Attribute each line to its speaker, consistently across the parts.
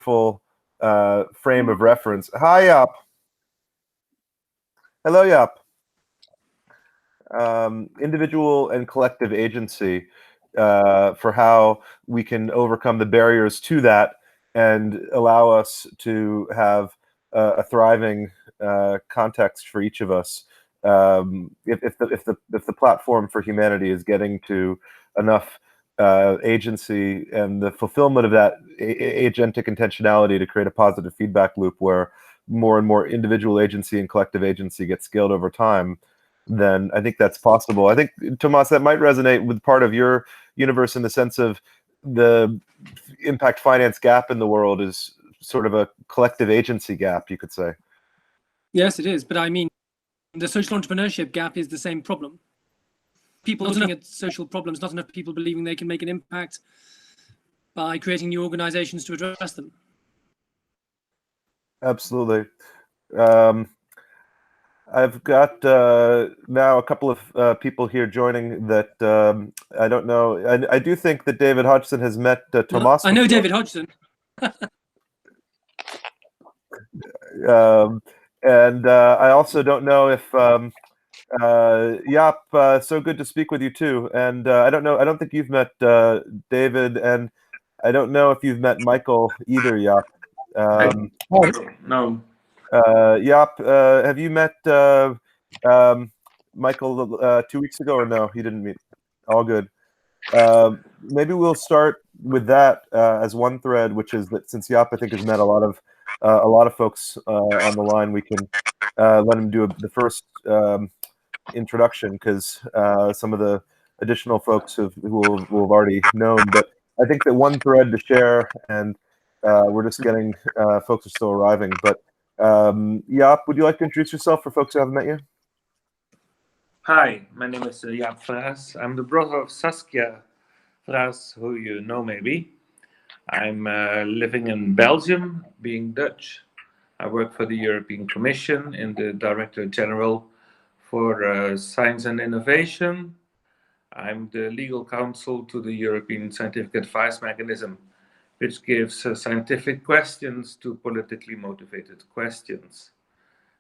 Speaker 1: helpful frame of reference. Hi, Jaap. Hello, Jaap. Individual and collective agency for how we can overcome the barriers to that and allow us to have a thriving context for each of us. If the platform for humanity is getting to enough agency and the fulfillment of that agentic intentionality to create a positive feedback loop where more and more individual agency and collective agency gets scaled over time, then I think that's possible. I think, Tomas, that might resonate with part of your universe in the sense of the impact finance gap in the world is sort of a collective agency gap, you could say.
Speaker 2: Yes, it is. But I mean, the social entrepreneurship gap is the same problem. People looking at social problems, not enough people believing they can make an impact by creating new organizations to address them.
Speaker 1: Absolutely. I've got now a couple of people here joining that I don't know. I do think that David Hodgson has met Tomas.
Speaker 2: I know David Hodgson.
Speaker 1: And I also don't know if Jaap, so good to speak with you too. And I don't know. I don't think you've met David, and I don't know if you've met Michael either, Jaap.
Speaker 3: No.
Speaker 1: Jaap, have you met Michael 2 weeks ago, or no? He didn't meet. All good. Maybe we'll start with that as one thread, which is that since Jaap, I think, has met a lot of folks on the line, we can let him do the first introduction, because some of the additional folks who have already known. But I think that one thread to share, and we're just getting folks are still arriving. But Jaap, would you like to introduce yourself for folks who haven't met you?
Speaker 3: Hi, my name is Jaap Verraes. I'm the brother of Saskia Verraes, who you know maybe. I'm living in Belgium, being Dutch. I work for the European Commission in the Director General for Science and Innovation. I'm the legal counsel to the European Scientific Advice Mechanism, which gives scientific questions to politically motivated questions.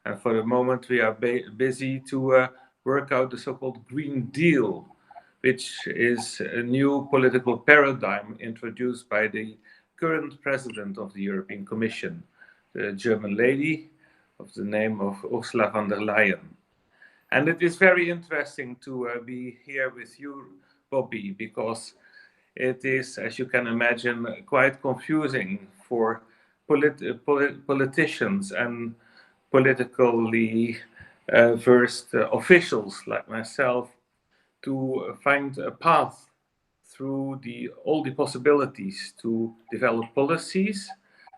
Speaker 3: And for the moment, we are busy to work out the so-called Green Deal, which is a new political paradigm introduced by the current president of the European Commission, the German lady of the name of Ursula von der Leyen. And it is very interesting to be here with you, Bobby, because it is, as you can imagine, quite confusing for politicians and politically versed officials like myself to find a path through all the possibilities to develop policies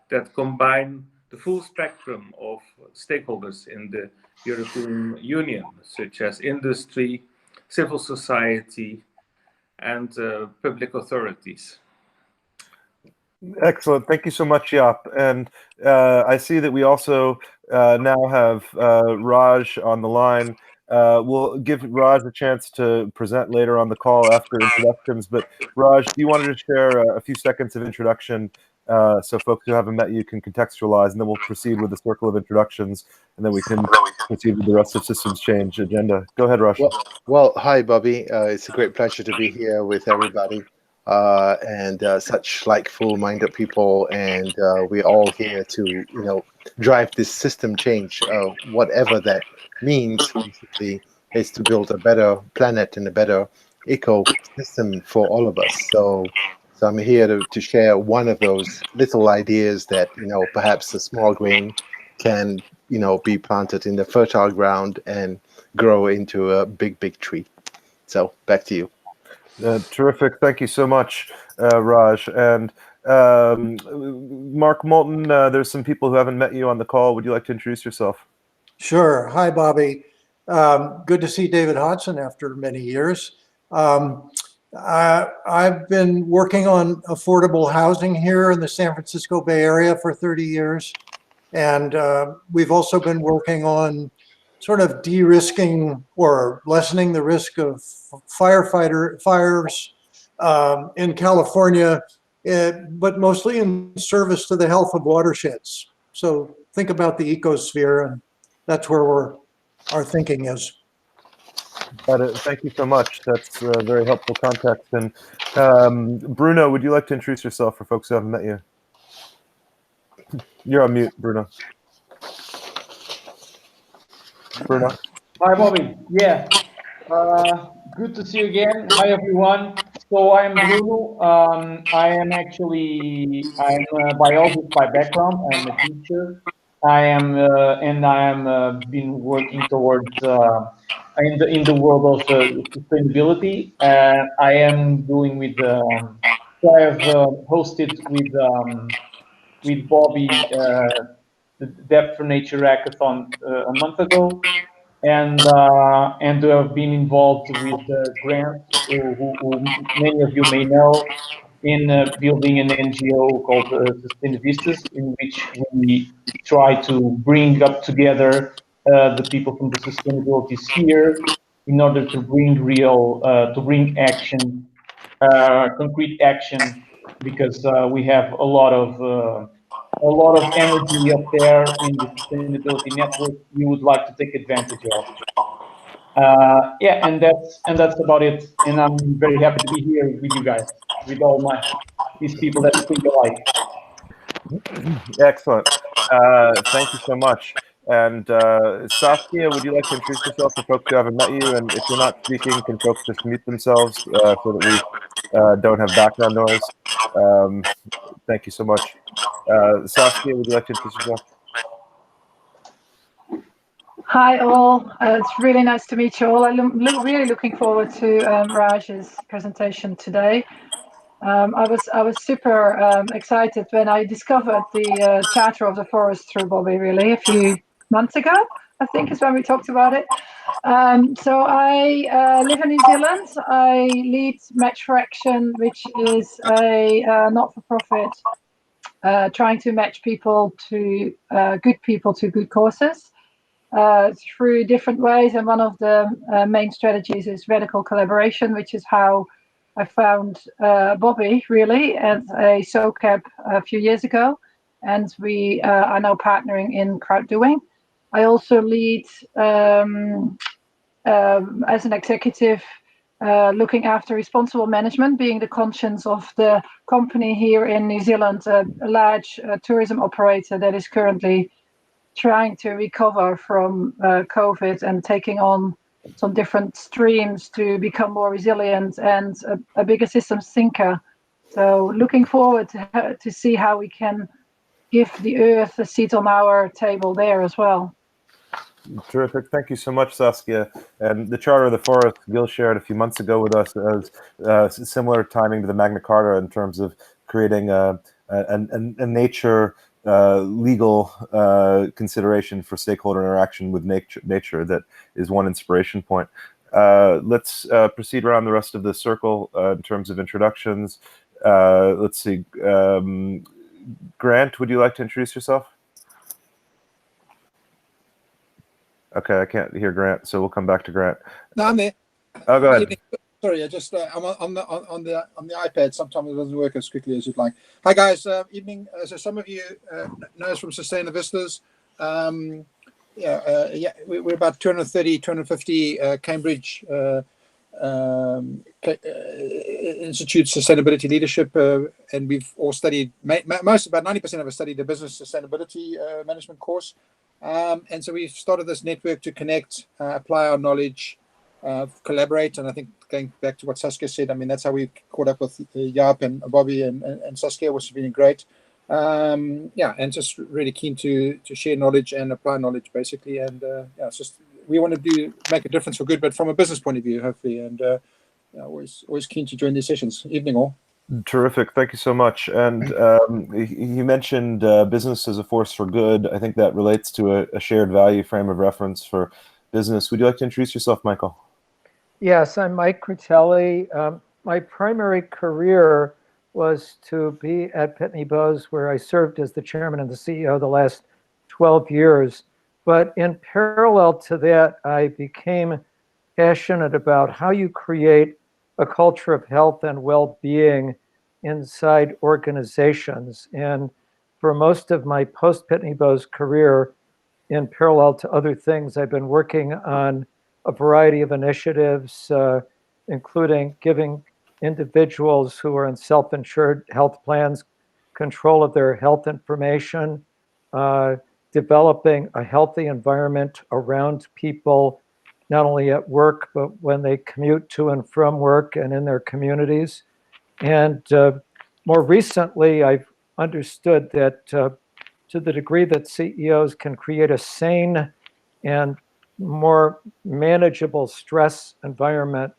Speaker 3: that combine the full spectrum of stakeholders in the European Union, such as industry, civil society, and public authorities.
Speaker 1: Excellent. Thank you so much, Jaap. And I see that we also now have Raj on the line. We'll give Raj a chance to present later on the call after introductions. But Raj, do you want to just share a few seconds of introduction so folks who haven't met you can contextualize, and then we'll proceed with the circle of introductions, and then we can proceed with the rest of Systems Change agenda. Go ahead, Raj.
Speaker 4: Well, hi, Bobby. It's a great pleasure to be here with everybody. And such like full-minded people, and we're all here to drive this system change, whatever that means. Basically, is to build a better planet and a better ecosystem for all of us. So I'm here to share one of those little ideas that perhaps a small grain can be planted in the fertile ground and grow into a big tree. So back to you.
Speaker 1: Terrific. Thank you so much, Raj. And Mark Moulton, there's some people who haven't met you on the call. Would you like to introduce yourself?
Speaker 5: Sure. Hi, Bobby. Good to see David Hodgson after many years. I've been working on affordable housing here in the San Francisco Bay Area for 30 years. And we've also been working on sort of de-risking or lessening the risk of fires in California but mostly in service to the health of watersheds. So think about the ecosphere, and that's where our thinking is.
Speaker 1: Got it. Thank you so much. That's very helpful context. And Bruno, would you like to introduce yourself for folks who haven't met you? You're on mute, Bruno. Bruno.
Speaker 6: Hi, Bobby. Yeah. Good to see you again. Hi, everyone. So I'm Bruno. I'm a biologist by background. I'm a teacher. I am been working towards in the world of sustainability. I am doing with so I have hosted with Bobby the Depth for Nature Hackathon a month ago, and have been involved with Grant, who many of you may know, in building an NGO called Sustainavistas, in which we try to bring up together the people from the sustainability sphere in order to bring action, concrete action, because we have a lot of energy up there in the sustainability network we would like to take advantage of. Yeah, and that's about it. And I'm very happy to be here with you guys, with all these people that think alike.
Speaker 1: Excellent. Thank you so much. And Saskia, would you like to introduce yourself for folks who haven't met you? And if you're not speaking, can folks just mute themselves so that we don't have background noise? Thank you so much. Saskia, would you like to introduce yourself?
Speaker 7: Hi all, it's really nice to meet you all. I'm really looking forward to Raj's presentation today. I was super excited when I discovered the Charter of the Forest through Bobby, really, a few months ago, I think is when we talked about it. So I live in New Zealand. I lead Match for Action, which is a not-for-profit trying to match people to good people to good causes. Through different ways, and one of the main strategies is radical collaboration, which is how I found Bobby really at a SOCAP a few years ago, and we are now partnering in CrowdDoing. I also lead as an executive looking after responsible management, being the conscience of the company here in New Zealand, a large tourism operator that is currently trying to recover from COVID and taking on some different streams to become more resilient and a bigger systems thinker. So looking forward to see how we can give the earth a seat on our table there as well.
Speaker 1: Terrific. Thank you so much, Saskia. And the Charter of the Forest, Gil shared a few months ago with us as similar timing to the Magna Carta in terms of creating a nature legal consideration for stakeholder interaction with nature that is one inspiration point. Let's proceed around the rest of the circle in terms of introductions. Let's see. Grant, would you like to introduce yourself? Okay, I can't hear Grant, so we'll come back to Grant.
Speaker 8: No, I'm there.
Speaker 1: Oh, go ahead.
Speaker 8: Sorry, I just I'm on the iPad. Sometimes it doesn't work as quickly as you'd like. Hi guys, evening. So some of you know us from Sustainavistas. We're about 230, 250 Cambridge Institute Sustainability Leadership, and we've all studied about 90% of us studied the business sustainability management course. And so we've started this network to connect, apply our knowledge, collaborate. And I think going back to what Saskia said, I mean, that's how we caught up with Jaap and Bobby and Saskia, which has been great. And just really keen to share knowledge and apply knowledge, basically. And it's just, we want to make a difference for good, but from a business point of view, hopefully. And always keen to join these sessions. Evening all.
Speaker 1: Terrific. Thank you so much. And you mentioned business as a force for good. I think that relates to a shared value frame of reference for business. Would you like to introduce yourself, Michael?
Speaker 9: Yes, I'm Mike Critelli. My primary career was to be at Pitney Bowes, where I served as the chairman and the CEO the last 12 years. But in parallel to that, I became passionate about how you create a culture of health and well-being inside organizations. And for most of my post-Pitney Bowes career, in parallel to other things, I've been working on a variety of initiatives, including giving individuals who are in self-insured health plans control of their health information, developing a healthy environment around people, not only at work, but when they commute to and from work and in their communities. And more recently, I've understood that to the degree that CEOs can create a sane and more manageable stress environment,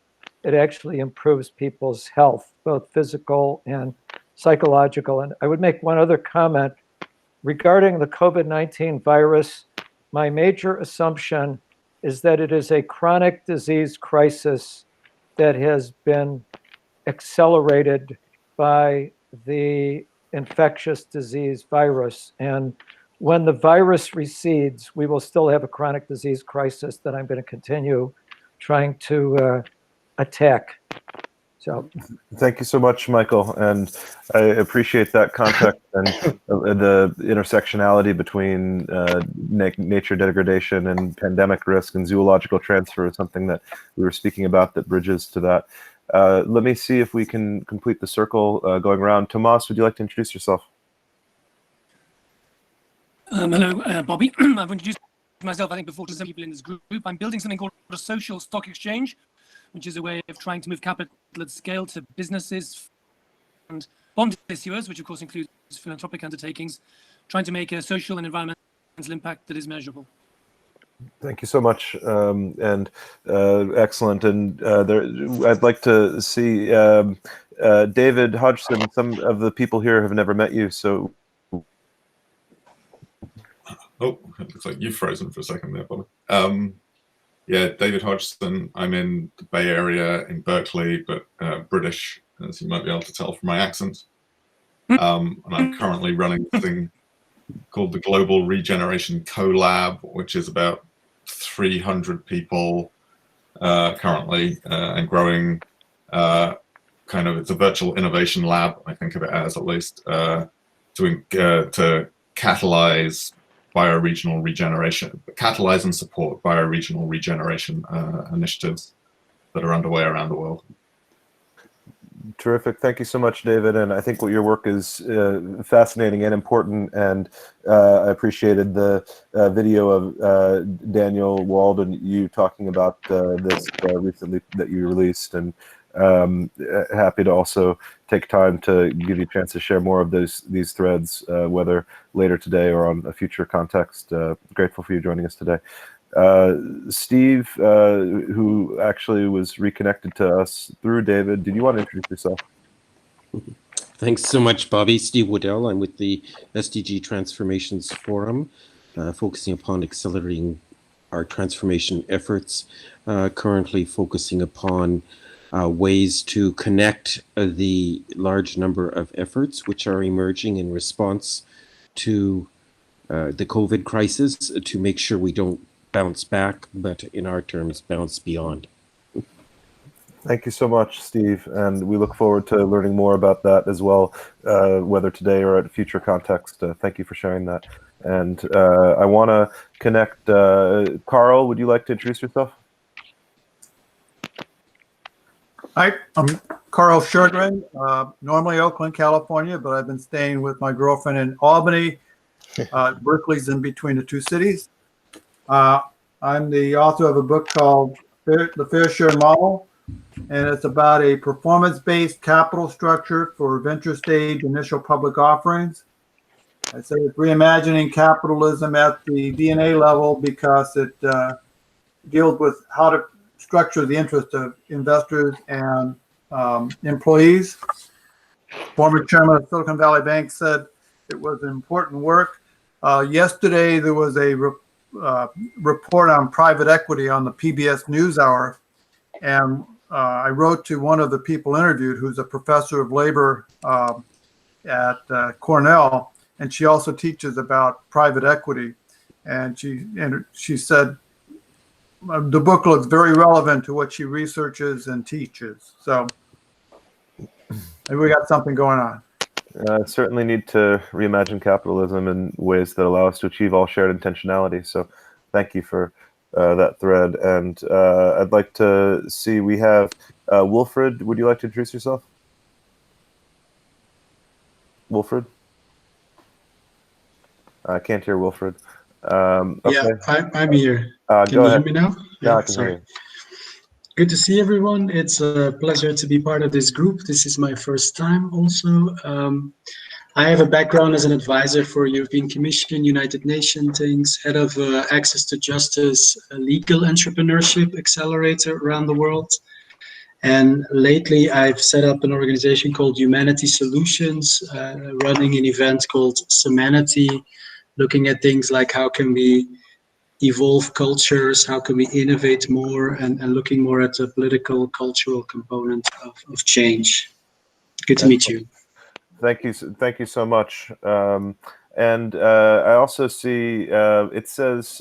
Speaker 9: it actually improves people's health, both physical and psychological. And I would make one other comment regarding the COVID-19 virus. My major assumption is that it is a chronic disease crisis that has been accelerated by the infectious disease virus. And when the virus recedes, we will still have a chronic disease crisis that I'm going to continue trying to attack. So
Speaker 1: thank you so much, Michael, and I appreciate that context and the intersectionality between nature degradation and pandemic risk and zoological transfer is something that we were speaking about that bridges to that. Let me see if we can complete the circle going around. Tomas, would you like to introduce yourself?
Speaker 2: Hello, Bobby. I've introduced myself, I think, before to some people in this group. I'm building something called a social stock exchange, which is a way of trying to move capital at scale to businesses and bond issuers, which of course includes philanthropic undertakings, trying to make a social and environmental impact that is measurable.
Speaker 1: Thank you so much, and excellent. And I'd like to see David Hodgson. Some of the people here have never met you, so.
Speaker 10: Oh, it looks like you've frozen for a second there, Bobby. Yeah, David Hodgson. I'm in the Bay Area in Berkeley, but British, as you might be able to tell from my accent. And I'm currently running a thing called the Global Regeneration Co-Lab, which is about 300 people currently and growing. It's a virtual innovation lab, I think of it as, at least, to catalyze bioregional regeneration, catalyze and support bioregional regeneration initiatives that are underway around the world.
Speaker 1: Terrific. Thank you so much, David. And I think what your work is fascinating and important. And I appreciated the video of Daniel Wald and you talking about this recently that you released. And happy to also take time to give you a chance to share more of these threads, whether later today or on a future context. Grateful for you joining us today. Steve, who actually was reconnected to us through David, did you want to introduce yourself?
Speaker 11: Thanks so much, Bobby. Steve Waddell. I'm with the SDG Transformations Forum, focusing upon accelerating our transformation efforts, currently focusing upon ways to connect the large number of efforts which are emerging in response to the COVID crisis to make sure we don't bounce back, but in our terms, bounce beyond.
Speaker 1: Thank you so much, Steve, and we look forward to learning more about that as well, whether today or at a future context. Thank you for sharing that. And I want to connect. Karl, would you like to introduce yourself?
Speaker 12: Hi, I'm Karl Sjogren, normally Oakland, California, but I've been staying with my girlfriend in Albany. Berkeley's in between the two cities. I'm the author of a book called The Fair Share Model, and it's about a performance-based capital structure for venture stage initial public offerings. I say it's reimagining capitalism at the DNA level because it deals with how to structure the interest of investors and employees. Former chairman of Silicon Valley Bank said it was important work. Yesterday, there was a report on private equity on the PBS NewsHour, and I wrote to one of the people interviewed, who's a professor of labor at Cornell, and she also teaches about private equity. And she said the book looks very relevant to what she researches and teaches. So maybe we got something going on.
Speaker 1: Certainly need to reimagine capitalism in ways that allow us to achieve all shared intentionality. So thank you for that thread. And I'd like to see, we have Wilfried. Would you like to introduce yourself? Wilfried? I can't hear Wilfried. Okay.
Speaker 13: Yeah, I'm here. Can
Speaker 1: Go
Speaker 13: you
Speaker 1: ahead.
Speaker 13: hear me now?
Speaker 1: Yeah, I can
Speaker 13: sorry.
Speaker 1: hear you.
Speaker 13: Good to see everyone. It's a pleasure to be part of this group. This is my first time also. I have a background as an advisor for European Commission, United Nations things, head of Access to Justice, Legal Entrepreneurship Accelerator around the world. And lately I've set up an organization called Humanity Solutions, running an event called Semanity, looking at things like how can we evolve cultures, how can we innovate more, and looking more at the political, cultural component of change. Good to meet you.
Speaker 1: Thank you so much. And I also see it says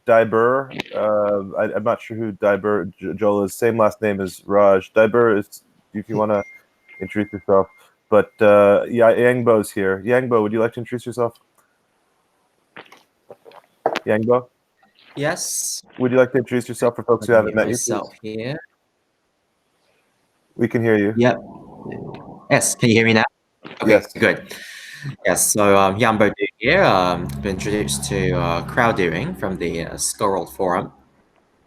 Speaker 1: Dieber. I'm not sure who Dieber Jhol is. Same last name as Raj. Dieber is, if you want to introduce yourself. But yeah, Yangbo's here. Yangbo, would you like to introduce yourself? Yangbo?
Speaker 14: Yes.
Speaker 1: Would you like to introduce yourself for folks who haven't met you?
Speaker 14: Myself here.
Speaker 1: We can hear you.
Speaker 14: Yep. Yes. Can you hear me now? Okay,
Speaker 1: yes.
Speaker 14: Good. Yes. So Yangbo here. Been introduced to CrowdDoing from the World Forum,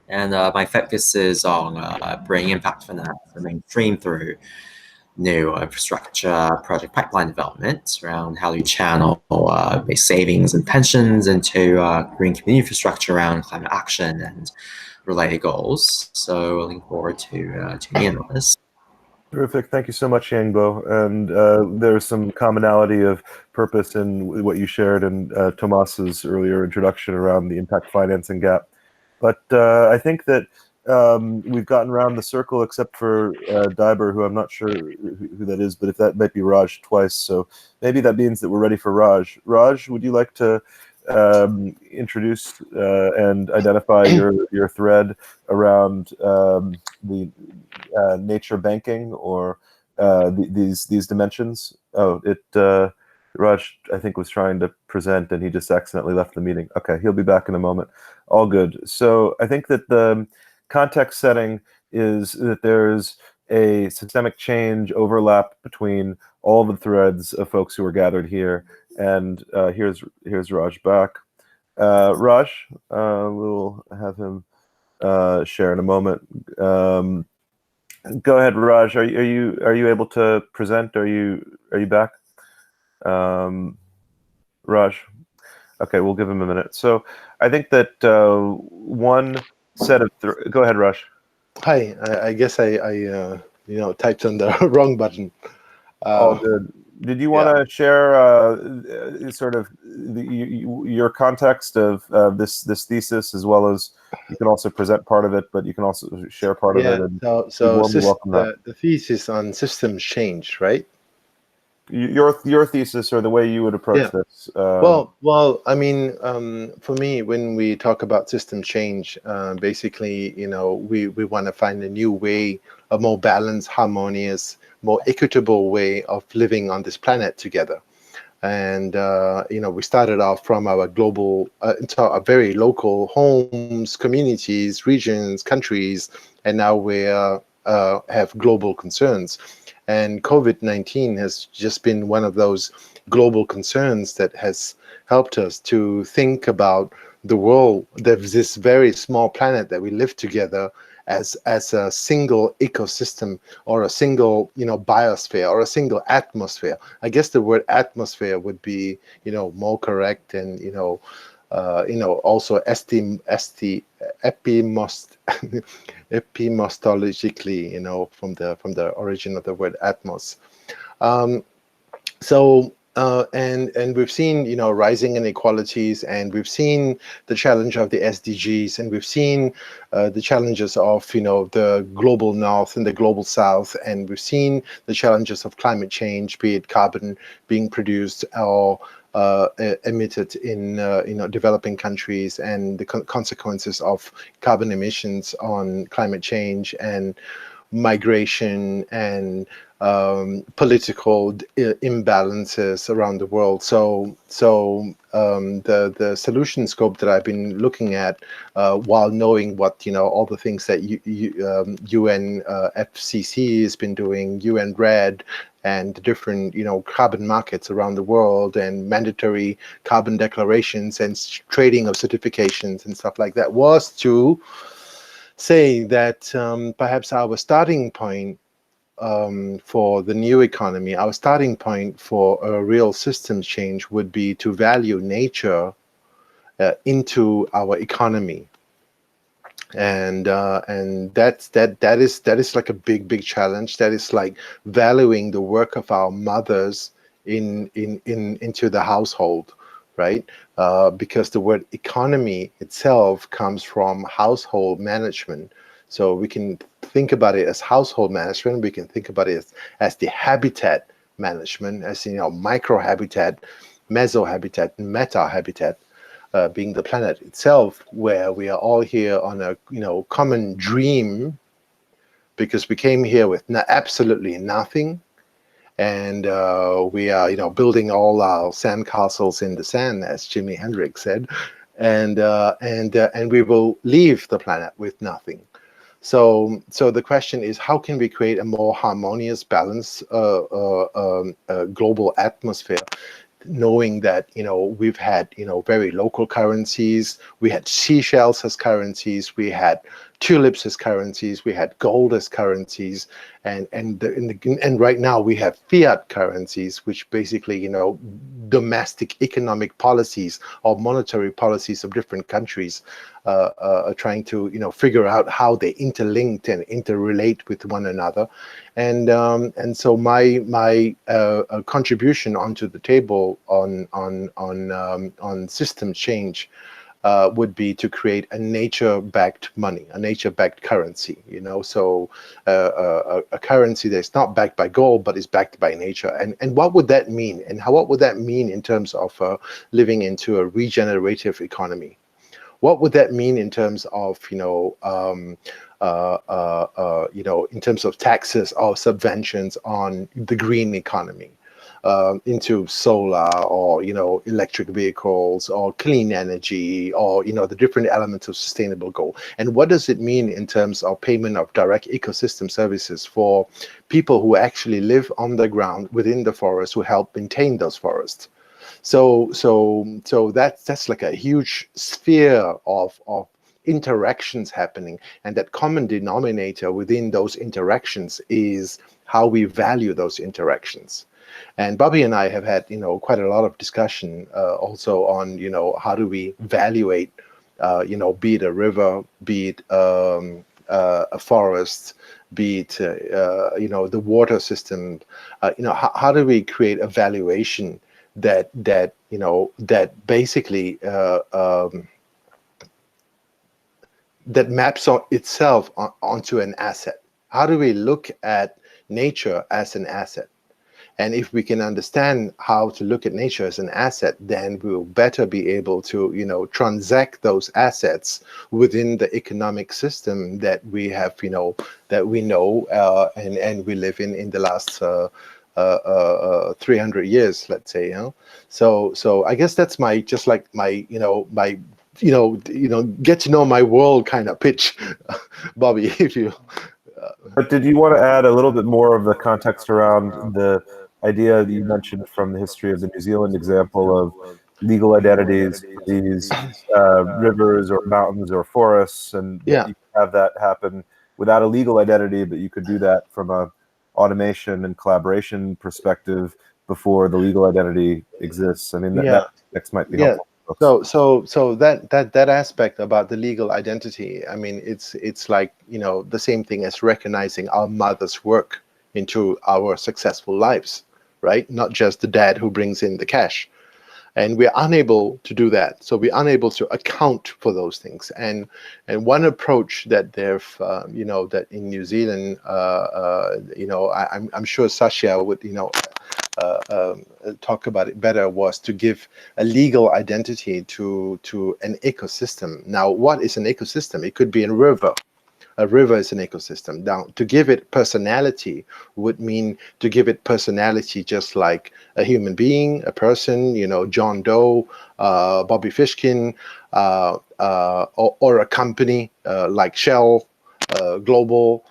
Speaker 14: and my focus is on bringing impact finance and mainstream through new infrastructure project pipeline development around how you channel base savings and pensions into green community infrastructure around climate action and related goals. So looking forward to tuning in on this.
Speaker 1: Terrific. Thank you so much, Yangbo. And there's some commonality of purpose in what you shared in Tomas's earlier introduction around the impact financing gap. But I think that we've gotten around the circle except for Dieber, who I'm not sure who that is, but if that might be Raj twice. So maybe that means that we're ready for Raj. Raj, would you like to introduce and identify your thread around the nature banking or these dimensions? Oh, Raj, I think, was trying to present and he just accidentally left the meeting. Okay, he'll be back in a moment. All good. So I think that the context setting is that there's a systemic change overlap between all the threads of folks who are gathered here. And here's Raj back. Raj, we'll have him share in a moment. Go ahead, Raj. Are you able to present? Are you back? Raj. Okay, we'll give him a minute. So I think that one set of go ahead, Raj.
Speaker 4: Hi. I guess I typed on the wrong button.
Speaker 1: All good. Did you want to share sort of your context of this thesis, as well as you can also present part of it, but you can also share part of it. And
Speaker 4: so the thesis on systems change, right?
Speaker 1: Your thesis or the way you would approach this.
Speaker 4: Well, I mean, for me, when we talk about system change, basically, we want to find a new way, a more balanced, harmonious, more equitable way of living on this planet together. And we started off from our global, into our very local homes, communities, regions, countries, and now we have global concerns. And COVID-19 has just been one of those global concerns that has helped us to think about the world, this very small planet that we live together as a single ecosystem, or a single biosphere, or a single atmosphere. I guess the word atmosphere would be more correct, and also epimostologically, from the origin of the word atmos. And we've seen rising inequalities, and we've seen the challenge of the SDGs, and we've seen the challenges of the global north and the global south, and we've seen the challenges of climate change, be it carbon being produced or emitted in developing countries, and the consequences of carbon emissions on climate change. And migration and political imbalances around the world. So the solution scope that I've been looking at, while knowing what all the things that UN FCC has been doing, UN RED, and different carbon markets around the world, and mandatory carbon declarations and trading of certifications and stuff like that, was to say that perhaps our starting point for the new economy, our starting point for a real systems change would be to value nature into our economy. And that is like a big challenge. That is like valuing the work of our mothers into the household, right? Because the word economy itself comes from household management. So we can think about it as household management. We can think about it as the habitat management, as micro habitat, meso habitat, meta habitat. Being the planet itself, where we are all here on a common dream, because we came here with absolutely nothing, and we are building all our sandcastles in the sand, as Jimi Hendrix said, and we will leave the planet with nothing. So the question is, how can we create a more harmonious, balanced global atmosphere? Knowing that we've had very local currencies, we had seashells as currencies, we had tulips as currencies, we had gold as currencies, and right now we have fiat currencies, which basically domestic economic policies or monetary policies of different countries are trying to figure out how they interlinked and interrelate with one another, and so my contribution onto the table on system change would be to create a nature-backed money, a nature-backed currency. So a currency that's not backed by gold but is backed by nature. And what would that mean? And what would that mean in terms of living into a regenerative economy? What would that mean in terms of in terms of taxes or subventions on the green economy, into solar or electric vehicles or clean energy, or the different elements of sustainable goal? And what does it mean in terms of payment of direct ecosystem services for people who actually live on the ground within the forest, who help maintain those forests? So that's like a huge sphere of interactions happening, and that common denominator within those interactions is how we value those interactions. And Bobby and I have had quite a lot of discussion also on how do we evaluate be it a river, be it a forest, be it the water system. How do we create a valuation that basically that maps itself onto an asset? How do we look at nature as an asset? And if we can understand how to look at nature as an asset, then we will better be able to transact those assets within the economic system that we have that we know and we live in the last 300 years, let's say. So I guess that's my get to know my world kind of pitch. Bobby, if you
Speaker 1: But did you want to add a little bit more of the context around the idea that you mentioned from the history of the New Zealand example of legal identities for these rivers or mountains or forests, and
Speaker 4: Yeah.
Speaker 1: you can have that happen without a legal identity, but you could do that from a automation and collaboration perspective before the legal identity exists? I mean, that next might be helpful.
Speaker 4: So that aspect about the legal identity, I mean, it's like the same thing as recognizing our mother's work into our successful lives, right? Not just the dad who brings in the cash. And we're unable to do that. So we're unable to account for those things. And one approach that they've, that in New Zealand, I'm sure Saskia would, talk about it better, was to give a legal identity to an ecosystem. Now, what is an ecosystem? It could be a river. a river is an ecosystem. Now, to give it personality would mean to give it personality just like a human being, a person, John Doe, Bobby Fishkin, or a company like Shell, Global,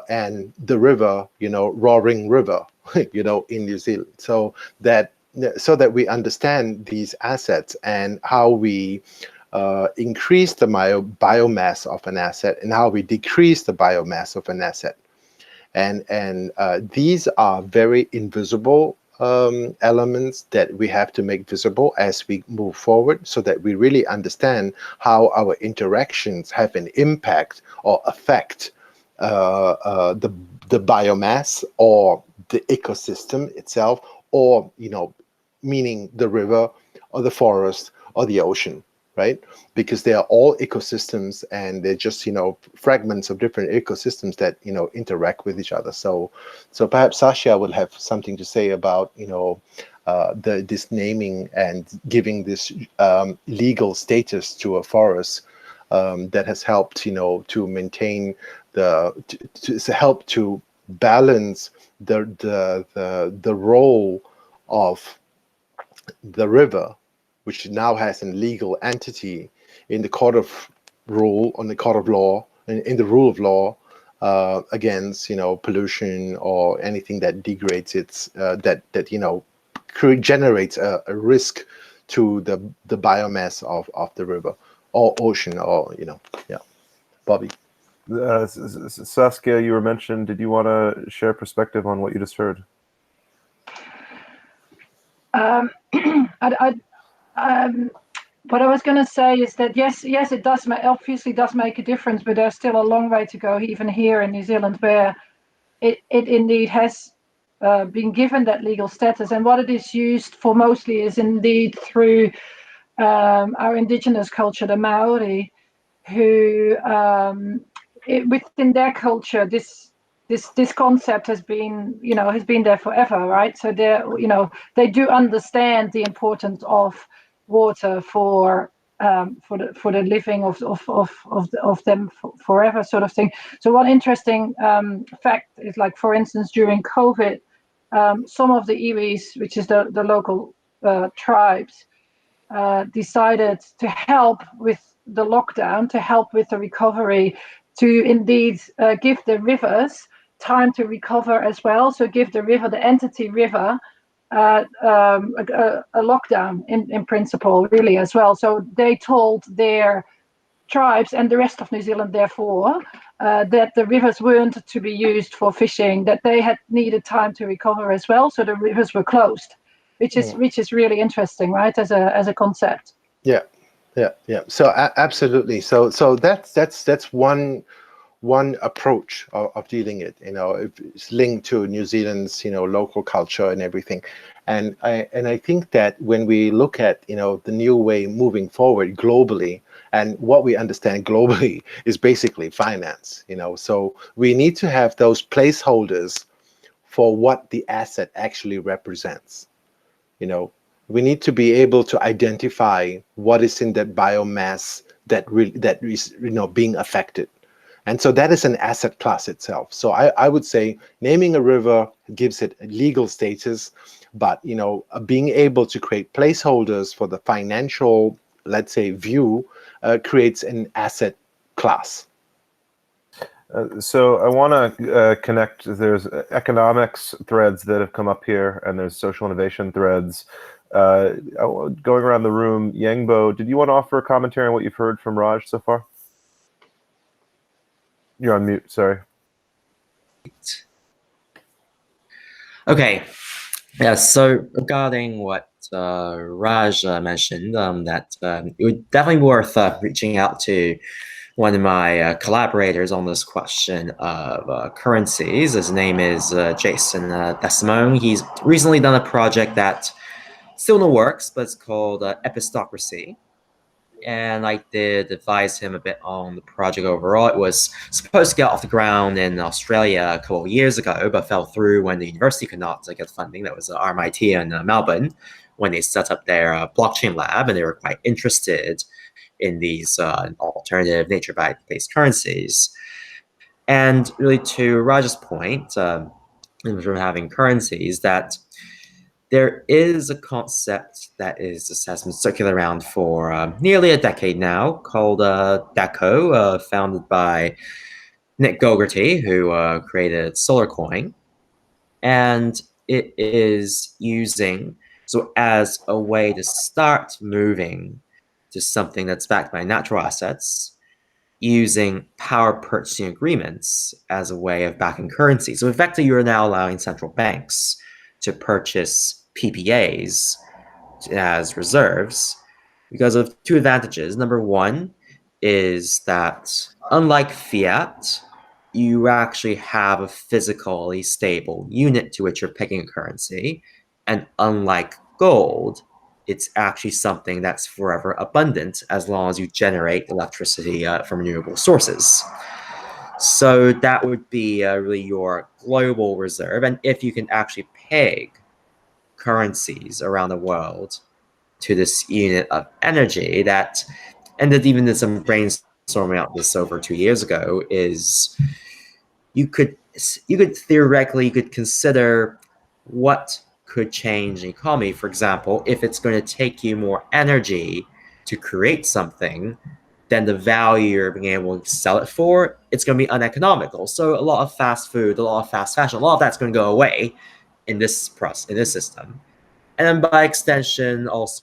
Speaker 4: and the river, Roaring River, in New Zealand. So that we understand these assets and how we increase the biomass of an asset and how we decrease the biomass of an asset. And these are very invisible elements that we have to make visible as we move forward, so that we really understand how our interactions have an impact or affect the biomass or the ecosystem itself, or meaning the river or the forest or the ocean, right? Because they are all ecosystems, and they're just fragments of different ecosystems that interact with each other. So perhaps Saskia will have something to say about this naming and giving this legal status to a forest that has helped to maintain to help to balance the role of the river, which now has a legal entity in the court of rule, on the court of law, in the rule of law against pollution or anything that degrades its generates a risk to the biomass of the river or ocean, or yeah. Bobby.
Speaker 1: Saskia, you were mentioned. Did you want to share perspective on what you just heard?
Speaker 7: What I was going to say is that yes, it does obviously does make a difference, but there's still a long way to go, even here in New Zealand, where it indeed has been given that legal status, and what it is used for mostly is indeed through our indigenous culture, the Maori, who within their culture this concept has been there forever, right? So they do understand the importance of water for the living of them forever, sort of thing. So one interesting fact is, like, for instance, during COVID, some of the iwis, which is the local tribes, decided to help with the lockdown, to help with the recovery, to indeed give the rivers time to recover as well. So give the river, the entity river, a lockdown in principle, really, as well. So they told their tribes and the rest of New Zealand, therefore, that the rivers weren't to be used for fishing, that they had needed time to recover as well. So the rivers were closed, which is really interesting, right, as a concept.
Speaker 4: Yeah. So absolutely. So that's one approach of dealing it. It's linked to New Zealand's local culture and everything. And I think that when we look at the new way moving forward globally, and what we understand globally is basically finance. So we need to have those placeholders for what the asset actually represents. We need to be able to identify what is in that biomass that is being affected. And so that is an asset class itself. So I would say naming a river gives it a legal status, but being able to create placeholders for the financial, let's say, view creates an asset class.
Speaker 1: So I want to connect. There's economics threads that have come up here, and there's social innovation threads. Going around the room, Yangbo, did you want to offer a commentary on what you've heard from Raj so far? You're on mute, sorry.
Speaker 14: Okay. Yeah, so regarding what Raj mentioned, that it would definitely be worth reaching out to one of my collaborators on this question of currencies. His name is Jason Desimone. He's recently done a project that still in the works, but it's called Epistocracy. And I did advise him a bit on the project overall. It was supposed to get off the ground in Australia a couple of years ago, but fell through when the university could not get funding. That was RMIT in Melbourne, when they set up their blockchain lab, and they were quite interested in these alternative nature-based currencies. And really, to Raj's point, in terms of having currencies, that there is a concept that has been circulating around for nearly a decade now, called DACO, founded by Nick Gogarty, who created Solar Coin. And it is using, so as a way to start moving to something that's backed by natural assets, using power purchasing agreements as a way of backing currency. So effectively, you're now allowing central banks to purchase PPAs as reserves because of two advantages. Number one is that unlike fiat, you actually have a physically stable unit to which you're picking a currency. And unlike gold, it's actually something that's forever abundant as long as you generate electricity from renewable sources. So that would be really your global reserve. And if you can actually peg currencies around the world to this unit of energy, that, and that even did some brainstorming out this over 2 years ago, is you could theoretically consider what could change the economy. For example, if it's going to take you more energy to create something, then the value you're being able to sell it for, it's going to be uneconomical. So a lot of fast food, a lot of fast fashion, a lot of that's going to go away in this system. And then by extension, also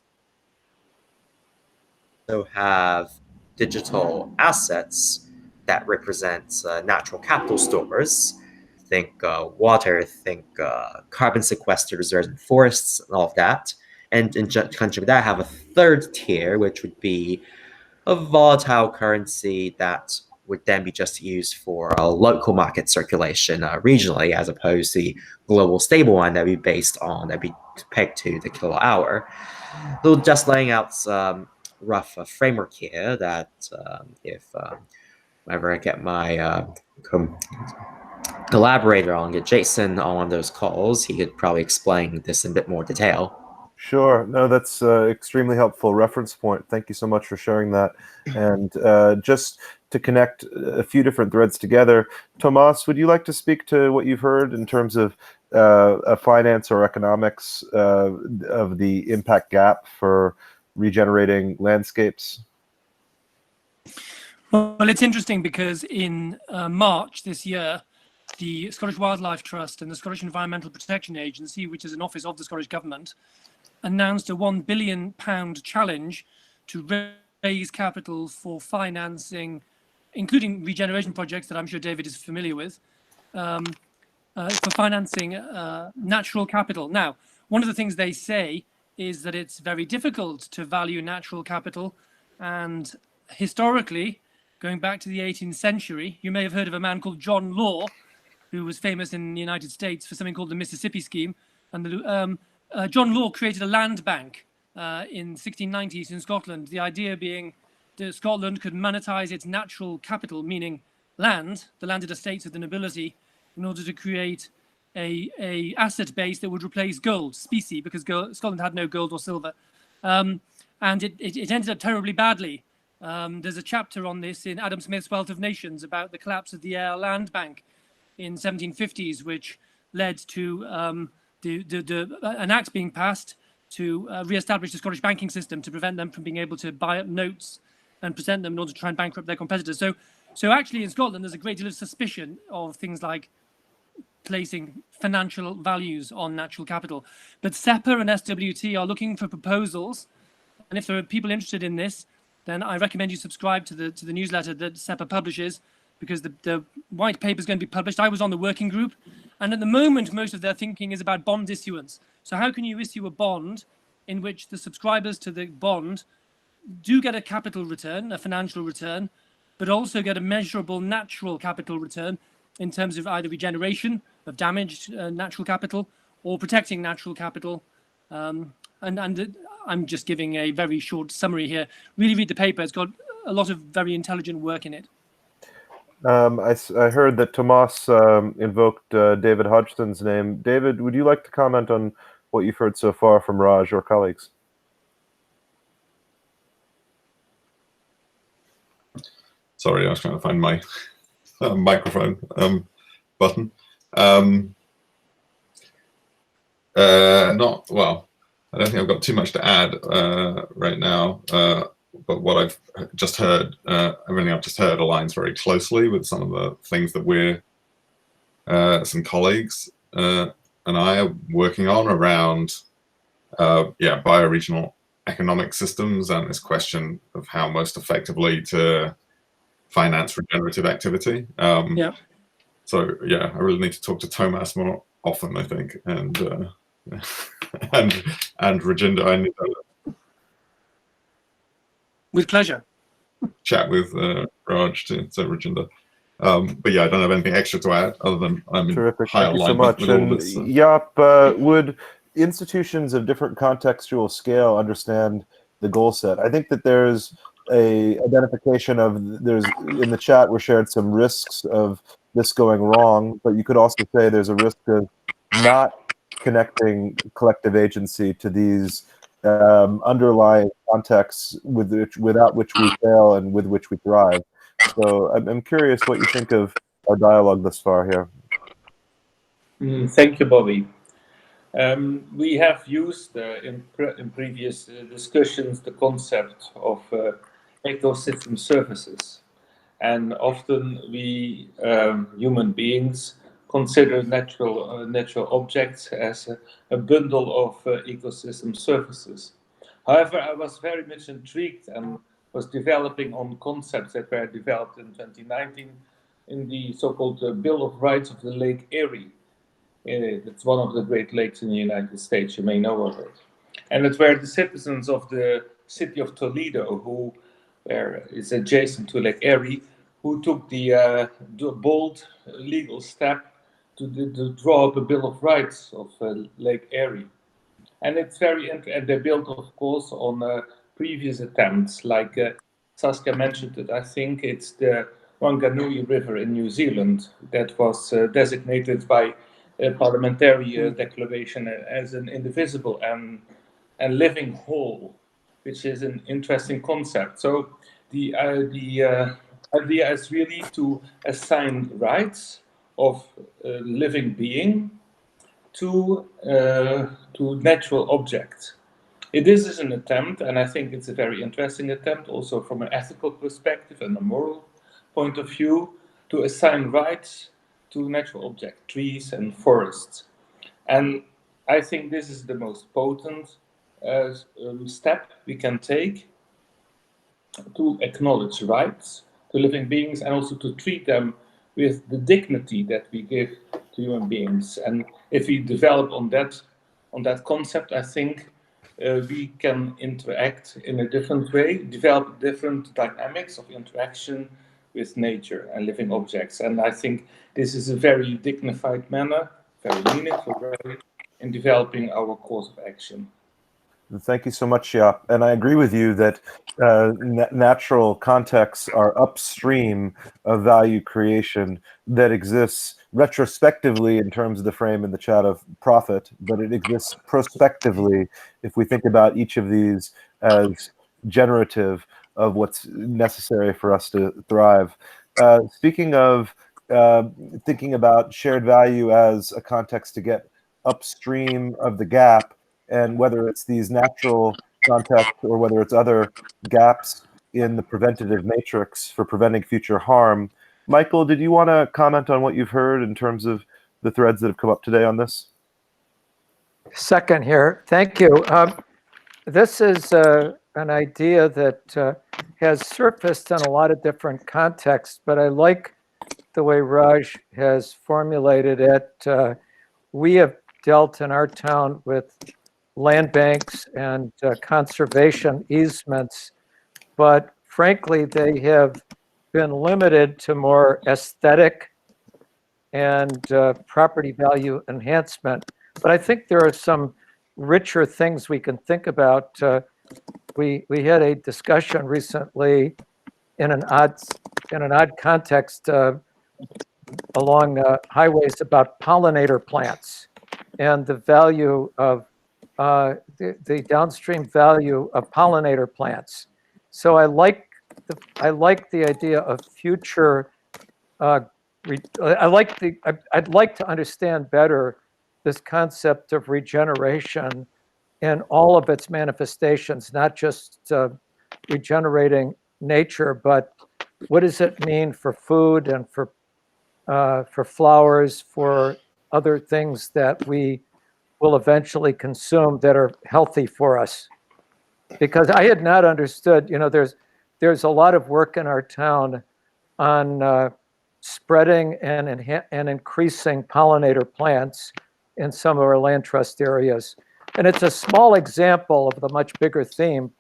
Speaker 14: have digital assets that represent natural capital stores. Think water, think carbon sequestered reserves in forests, and all of that. And in conjunction with that, have a third tier, which would be a volatile currency that would then be just used for local market circulation regionally, as opposed to the global stable one that would be based on, that would be pegged to the kilowatt hour. So just laying out some rough framework here that if whenever I get my collaborator on, get Jason on one of those calls, he could probably explain this in a bit more detail.
Speaker 1: Sure. No, that's extremely helpful reference point. Thank you so much for sharing that. And just to connect a few different threads together, Tomas, would you like to speak to what you've heard in terms of finance or economics of the impact gap for regenerating landscapes?
Speaker 2: Well, it's interesting because in March this year, the Scottish Wildlife Trust and the Scottish Environmental Protection Agency, which is an office of the Scottish Government, announced a £1 billion challenge to raise capital for financing, including regeneration projects that I'm sure David is familiar with, for financing natural capital. Now, one of the things they say is that it's very difficult to value natural capital, and historically, going back to the 18th century, you may have heard of a man called John Law, who was famous in the United States for something called the Mississippi Scheme. And John Law created a land bank in 1690s in Scotland, the idea being that Scotland could monetize its natural capital, meaning land, the landed estates of the nobility, in order to create a asset base that would replace gold, specie, because Scotland had no gold or silver. And it ended up terribly badly. There's a chapter on this in Adam Smith's Wealth of Nations about the collapse of the Ayr Land Bank in 1750s, which led to an act being passed to re-establish the Scottish banking system to prevent them from being able to buy up notes and present them in order to try and bankrupt their competitors. So actually in Scotland, there's a great deal of suspicion of things like placing financial values on natural capital. But SEPA and SWT are looking for proposals. And if there are people interested in this, then I recommend you subscribe to the newsletter that SEPA publishes, because the white paper is going to be published. I was on the working group, and at the moment, most of their thinking is about bond issuance. So how can you issue a bond in which the subscribers to the bond do get a capital return, a financial return, but also get a measurable natural capital return in terms of either regeneration of damaged natural capital or protecting natural capital. And I'm just giving a very short summary here. Really read the paper. It's got a lot of very intelligent work in it.
Speaker 1: I heard that Tomas invoked David Hodgson's name. David, would you like to comment on what you've heard so far from Raj or colleagues?
Speaker 10: Sorry, I was trying to find my microphone button. Not well. I don't think I've got too much to add right now. But what I've just heard, everything I've just heard aligns very closely with some of the things that we're some colleagues and I are working on around bioregional economic systems and this question of how most effectively to finance regenerative activity. So yeah, I really need to talk to Tomas more often, I think, and Rajinder, I need to
Speaker 2: with pleasure
Speaker 10: chat with Raj too. So Rajinder. But yeah, I don't have anything extra to add other than I'm in
Speaker 1: Terrific.
Speaker 10: high
Speaker 1: Thank you so
Speaker 10: alignment
Speaker 1: much.
Speaker 10: with all
Speaker 1: And
Speaker 10: this.
Speaker 1: Jaap, would institutions of different contextual scale understand the goal set? I think that there's a identification of, there's in the chat were shared some risks of this going wrong, but you could also say there's a risk of not connecting collective agency to these underlying contexts without which we fail and with which we thrive. So I'm curious what you think of our dialogue thus far here.
Speaker 3: Thank you, Bobby. We have used in previous discussions the concept of ecosystem services, and often we human beings consider natural objects as a bundle of ecosystem services. However, I was very much intrigued and was developing on concepts that were developed in 2019 in the so-called Bill of Rights of the Lake Erie. It's one of the great lakes in the United States, you may know of it. And it's where the citizens of the city of Toledo, who is adjacent to Lake Erie, who took the bold legal step to draw up a Bill of Rights of Lake Erie. And it's very interesting, and they built, of course, on previous attempts, like Saskia mentioned it. I think it's the Wanganui River in New Zealand that was designated by a parliamentary declaration as an indivisible and living whole, which is an interesting concept. So the idea is really to assign rights of a living being to natural objects. It is an attempt, and I think it's a very interesting attempt, also from an ethical perspective and a moral point of view, to assign rights to natural objects, trees and forests. And I think this is the most potent step we can take to acknowledge rights to living beings and also to treat them with the dignity that we give to human beings. And if we develop on that concept, I think we can interact in a different way, develop different dynamics of interaction with nature and living objects. And I think this is a very dignified manner, very meaningful way in developing our course of action.
Speaker 1: Thank you so much, Jaap. And I agree with you that natural contexts are upstream of value creation that exists retrospectively in terms of the frame in the chat of profit, but it exists prospectively if we think about each of these as generative of what's necessary for us to thrive. Speaking of thinking about shared value as a context to get upstream of the gap, and whether it's these natural contexts or whether it's other gaps in the preventative matrix for preventing future harm. Michael, did you want to comment on what you've heard in terms of the threads that have come up today on this?
Speaker 9: Second here, thank you. This is an idea that has surfaced in a lot of different contexts, but I like the way Raj has formulated it. We have dealt in our town with land banks and conservation easements, but frankly, they have been limited to more aesthetic and property value enhancement. But I think there are some richer things we can think about. We had a discussion recently in an odd context along highways about pollinator plants and the value of the downstream value of pollinator plants. So I like the idea of future I'd like to understand better this concept of regeneration in all of its manifestations, not just regenerating nature, but what does it mean for food and for flowers, for other things that we will eventually consume that are healthy for us? Because I had not understood, there's a lot of work in our town on spreading and increasing pollinator plants in some of our land trust areas. And it's a small example of the much bigger theme,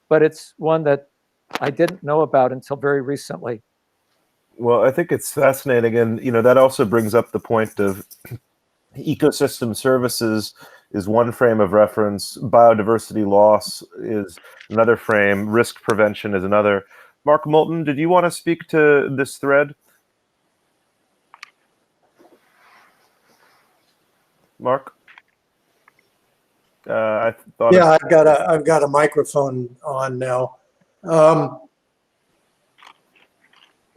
Speaker 9: but it's one that I didn't know about until very recently.
Speaker 1: Well, I think it's fascinating, and that also brings up the point of ecosystem services is one frame of reference, biodiversity loss is another frame, risk prevention is another. Mark Moulton, did you want to speak to this thread? Mark? I thought.
Speaker 5: Yeah, I've got a microphone on now.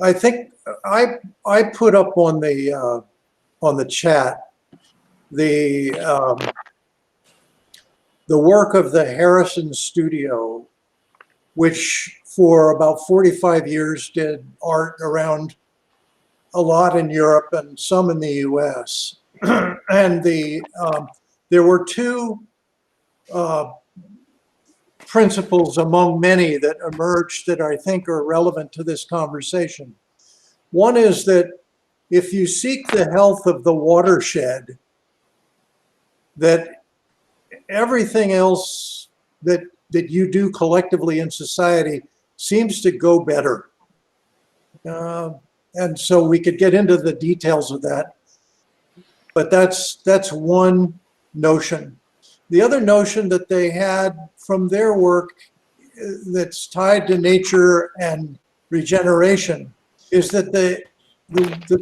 Speaker 5: I think I put up on the chat the work of the Harrison Studio, which for about 45 years did art around a lot in Europe and some in the US. And there were two principles among many that emerged that I think are relevant to this conversation. One is that if you seek the health of the watershed, that everything else that you do collectively in society seems to go better. And so we could get into the details of that, but that's one notion. The other notion that they had from their work that's tied to nature and regeneration is that the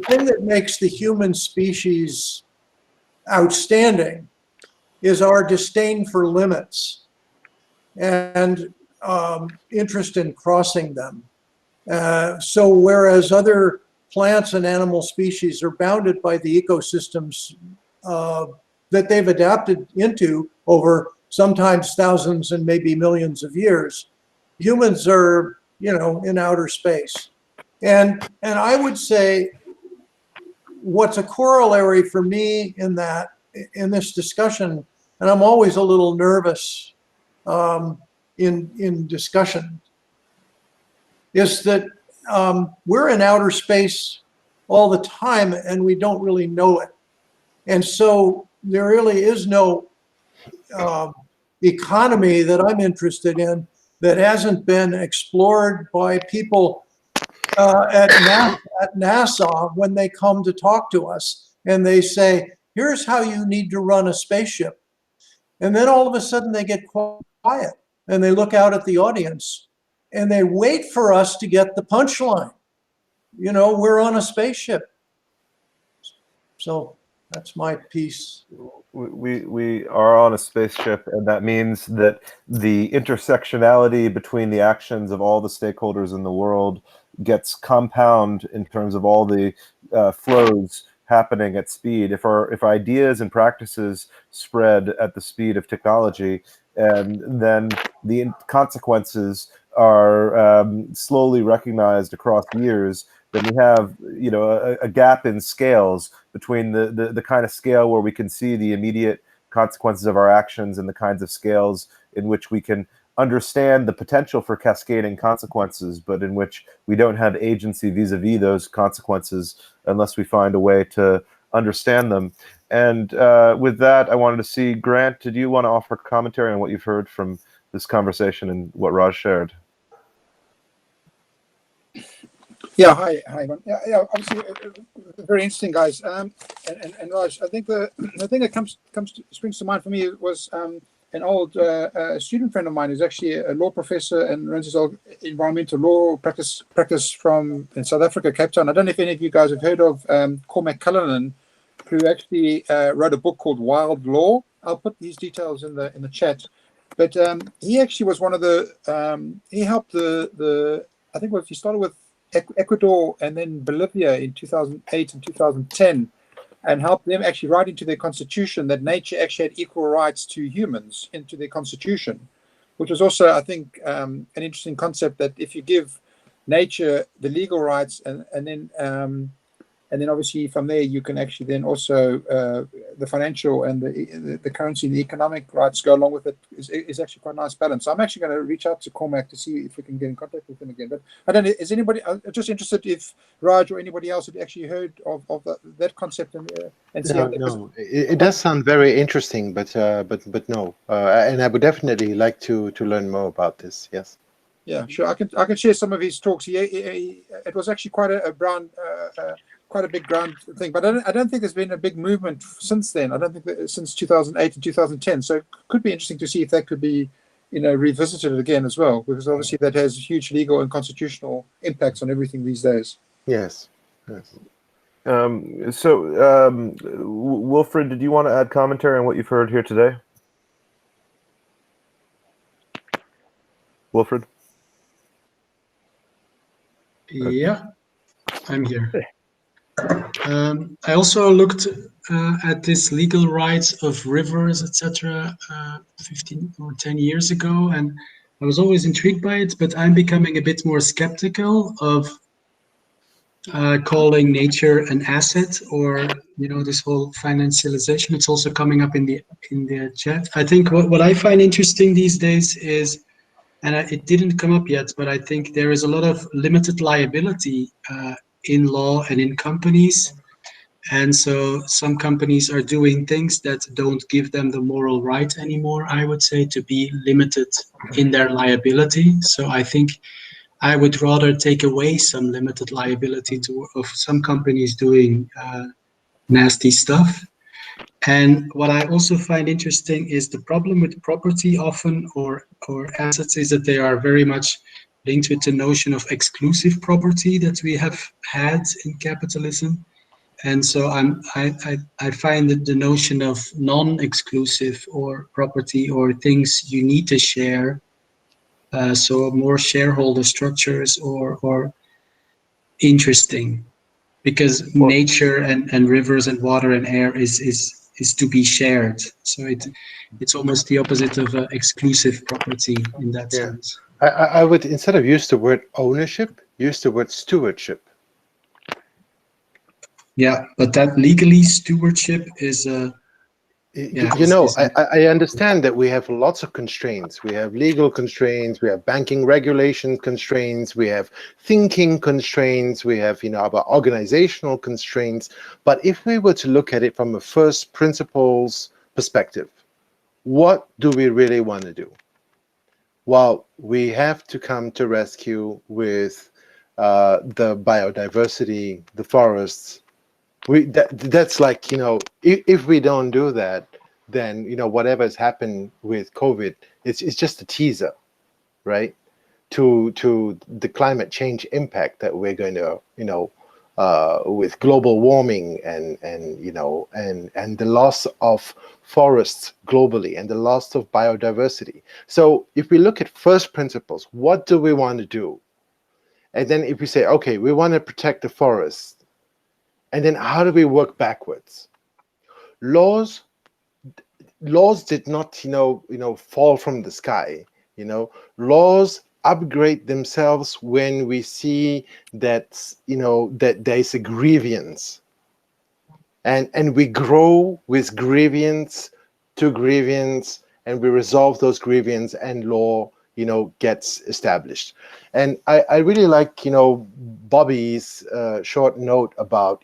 Speaker 5: thing that makes the human species outstanding is our disdain for limits and interest in crossing them. So whereas other plants and animal species are bounded by the ecosystems that they've adapted into over sometimes thousands and maybe millions of years, humans are, in outer space. And I would say what's a corollary for me in this discussion, and I'm always a little nervous in discussion, is that we're in outer space all the time and we don't really know it. And so there really is no economy that I'm interested in that hasn't been explored by people at NASA when they come to talk to us and they say, here's how you need to run a spaceship. And then all of a sudden they get quiet and they look out at the audience and they wait for us to get the punchline. We're on a spaceship. So that's my piece.
Speaker 1: We are on a spaceship, and that means that the intersectionality between the actions of all the stakeholders in the world gets compound in terms of all the flows happening at speed. If ideas and practices spread at the speed of technology, and then the consequences are slowly recognized across years, then we have a gap in scales between the kind of scale where we can see the immediate consequences of our actions and the kinds of scales in which we can understand the potential for cascading consequences, but in which we don't have agency vis-a-vis those consequences unless we find a way to understand them. And with that, I wanted to see, Grant, did you want to offer commentary on what you've heard from this conversation and what Raj shared?
Speaker 8: Yeah, hi, everyone. Yeah, obviously, very interesting, guys. And Raj, I think the thing that springs to mind for me was an old student friend of mine who's actually a law professor and runs his own environmental law practice in South Africa, Cape Town. I don't know if any of you guys have heard of Cormac Cullinan, who actually wrote a book called Wild Law. I'll put these details in the chat. But he actually was one of the he helped the I think he started with Ecuador and then Bolivia in 2008 and 2010, and helped them actually write into their constitution that nature actually had equal rights to humans into their constitution, which was also, I think, an interesting concept, that if you give nature the legal rights and then obviously from there you can actually then also the financial and the currency and the economic rights go along with it is actually quite a nice balance. So I'm actually going to reach out to Cormac to see if we can get in contact with him again. But I don't know, is anybody, I'm just interested if Raj or anybody else had actually heard of that concept and see how
Speaker 4: No, it does sound very interesting, but no, and I would definitely like to learn more about this. Yes.
Speaker 8: Yeah, sure. I can share some of his talks. It was actually quite quite a big ground thing, but I don't think there's been a big movement since then. I don't think that since 2008 and 2010. So it could be interesting to see if that could be, revisited again as well, because obviously that has huge legal and constitutional impacts on everything these days.
Speaker 4: Yes. Yes.
Speaker 1: Wilfried, did you want to add commentary on what you've heard here today? Wilfried?
Speaker 13: Yeah, I'm here. I also looked at this legal rights of rivers, etc., 15 or 10 years ago, and I was always intrigued by it, but I'm becoming a bit more skeptical of calling nature an asset, or this whole financialization. It's also coming up in the chat. I think what I find interesting these days is, and it didn't come up yet, but I think there is a lot of limited liability in law and in companies. And so some companies are doing things that don't give them the moral right anymore, I would say, to be limited in their liability. So I think I would rather take away some limited liability of some companies doing nasty stuff. And what I also find interesting is the problem with property often, or assets, is that they are very much linked with the notion of exclusive property that we have had in capitalism. And so I find that the notion of non-exclusive or property or things you need to share, so more shareholder structures or interesting, because nature and rivers and water and air is to be shared. So it's almost the opposite of exclusive property in that sense.
Speaker 4: I would, instead of use the word ownership, use the word stewardship.
Speaker 13: Yeah, but that legally stewardship is
Speaker 4: I understand that we have lots of constraints. We have legal constraints, we have banking regulation constraints, we have thinking constraints, we have our organizational constraints. But if we were to look at it from a first principles perspective, what do we really want to do? Well, we have to come to rescue with the biodiversity, the forests. That's like, if we don't do that, then whatever has happened with COVID, it's just a teaser, right? To the climate change impact that we're going to with global warming and the loss of forests globally and the loss of biodiversity. So if we look at first principles, what do we want to do? And then if we say, okay, we want to protect the forest, and then how do we work backwards? Laws did not fall from the sky. Laws upgrade themselves when we see that that there's a grievance, and we grow with grievance to grievance, and we resolve those grievance, and law gets established. And I really like Bobby's short note about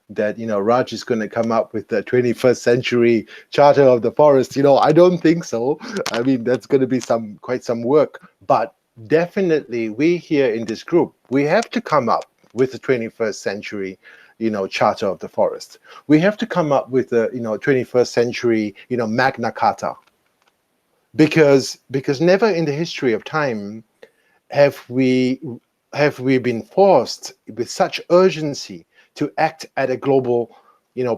Speaker 4: that Raj is going to come up with the 21st century charter of the forest. I don't think so. I mean, that's going to be quite some work, but definitely we here in this group, we have to come up with the 21st century charter of the forest. We have to come up with the 21st century Magna Carta, because never in the history of time have we been forced with such urgency to act at a global,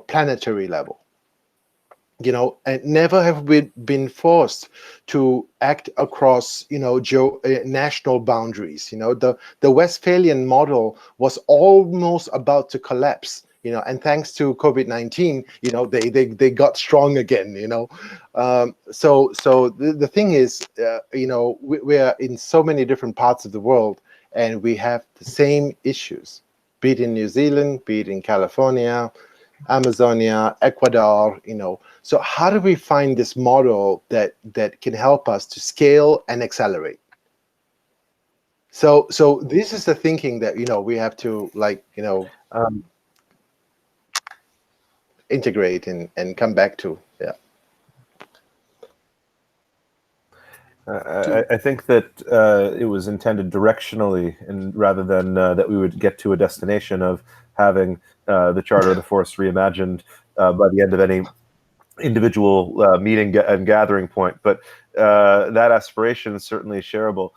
Speaker 4: planetary level. and never have we been forced to act across, national boundaries. The Westphalian model was almost about to collapse, and thanks to COVID-19, they got strong again, So the thing is, we are in so many different parts of the world, and we have the same issues, be it in New Zealand, be it in California, Amazonia, Ecuador, So how do we find this model that can help us to scale and accelerate? So this is the thinking that, we have to integrate and come back to. Yeah.
Speaker 1: I think that it was intended directionally, and rather than that we would get to a destination of having the Charter of the Forest reimagined by the end of any individual meeting and gathering point. But that aspiration is certainly shareable.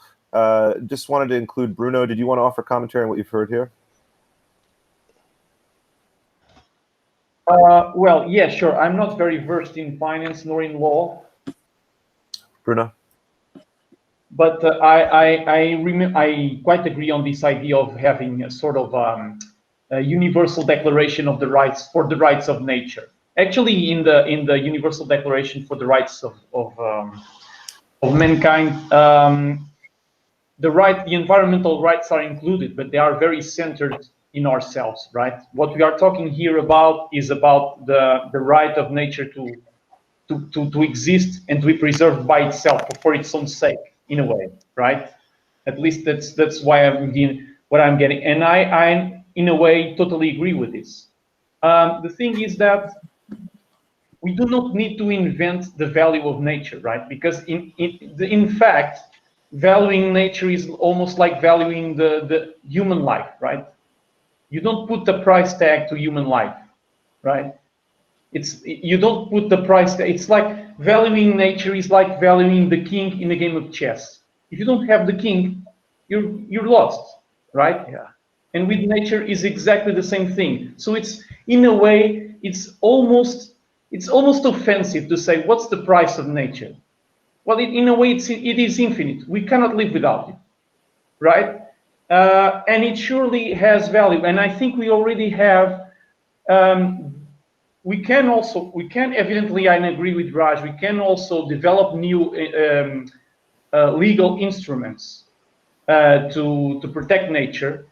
Speaker 1: Just wanted to include Bruno. Did you want to offer commentary on what you've heard here?
Speaker 6: Well, yeah, sure. I'm not very versed in finance nor in law.
Speaker 1: Bruno?
Speaker 6: But I quite agree on this idea of having a sort of a universal declaration of the rights of nature. Actually, in the Universal Declaration for the Rights of Mankind, the environmental rights are included, but they are very centered in ourselves, right? What we are talking here about is about the right of nature to exist and to be preserved by itself for its own sake, in a way, right? At least that's why I'm getting, and I in a way totally agree with this. The thing is that we do not need to invent the value of nature, right? Because in fact, valuing nature is almost like valuing the human life, right? You don't put the price tag to human life, right? You don't put the price tag. It's like valuing nature is like valuing the king in a game of chess. If you don't have the king, you're lost, right?
Speaker 9: Yeah.
Speaker 6: And with nature is exactly the same thing. So it's, in a way, it's almost offensive to say, what's the price of nature? Well, in a way, it is infinite. We cannot live without it, right? And it surely has value. And I think we already have. We can evidently, I agree with Raj. We can also develop new legal instruments to protect nature.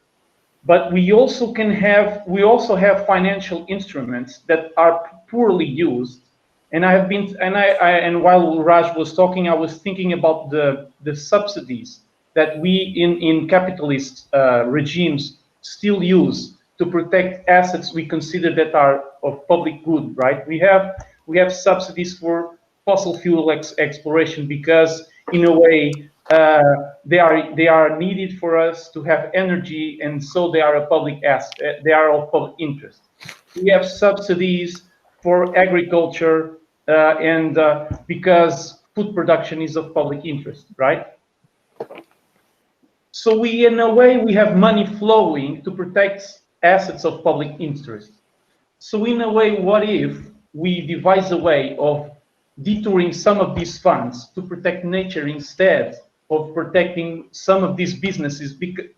Speaker 6: But we also have financial instruments that are poorly used. And while Raj was talking, I was thinking about the subsidies that we in capitalist regimes still use to protect assets we consider that are of public good, right? We have subsidies for fossil fuel exploration because, in a way, they are needed for us to have energy, and so they are a public asset. They are of public interest. We have subsidies for agriculture, and because food production is of public interest, right? So in a way, we have money flowing to protect assets of public interest. So in a way, what if we devise a way of detouring some of these funds to protect nature instead of protecting some of these businesses,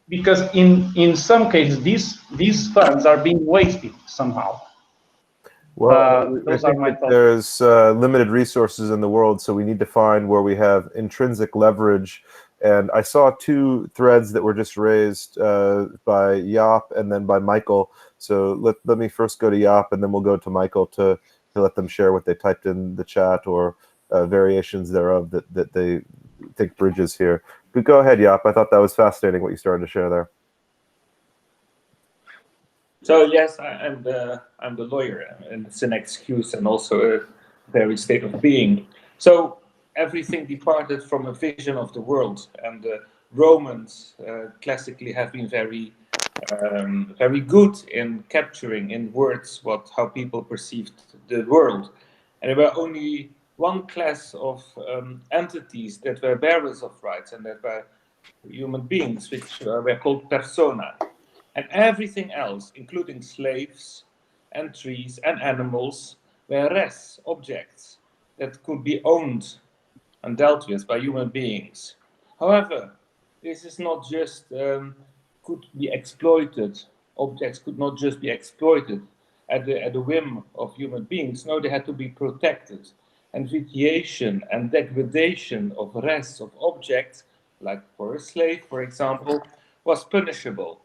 Speaker 6: because in some cases these funds are being wasted somehow.
Speaker 1: Well, I think that there's limited resources in the world, so we need to find where we have intrinsic leverage. And I saw two threads that were just raised by Jaap and then by Michael. So let me first go to Jaap, and then we'll go to Michael to let them share what they typed in the chat or variations thereof that they think bridges here. But go ahead, Jaap. I thought that was fascinating what you started to share there.
Speaker 3: So yes, I'm the lawyer, and it's an excuse and also a very state of being. So everything departed from a vision of the world, and the Romans classically have been very good in capturing in words how people perceived the world. And there were only one class of entities that were bearers of rights, and that were human beings, which were called persona. And everything else, including slaves and trees and animals, were res, objects that could be owned and dealt with by human beings. However, this is not just could be exploited. Objects could not just be exploited at the whim of human beings. No, they had to be protected. And vitiation and degradation of res, of objects, like for a slave, for example, was punishable.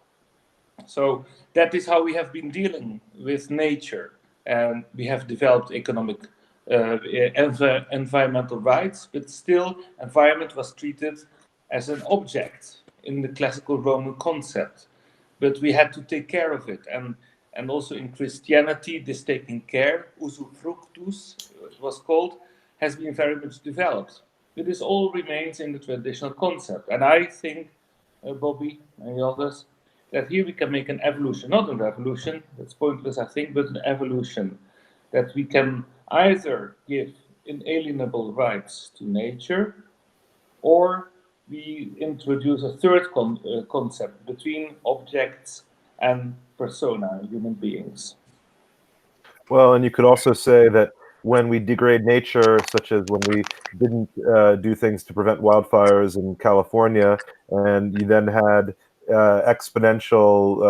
Speaker 3: So that is how we have been dealing with nature. And we have developed economic environmental rights, but still environment was treated as an object in the classical Roman concept. But we had to take care of it. And also in Christianity, this taking care, usufructus, it was called, has been very much developed. But this all remains in the traditional concept. And I think, Bobby and the others, that here we can make an evolution, not a revolution, that's pointless I think, but an evolution, that we can either give inalienable rights to nature, or we introduce a third concept between objects and persona, human beings.
Speaker 1: Well, and you could also say that when we degrade nature, such as when we didn't do things to prevent wildfires in California, and you then had exponential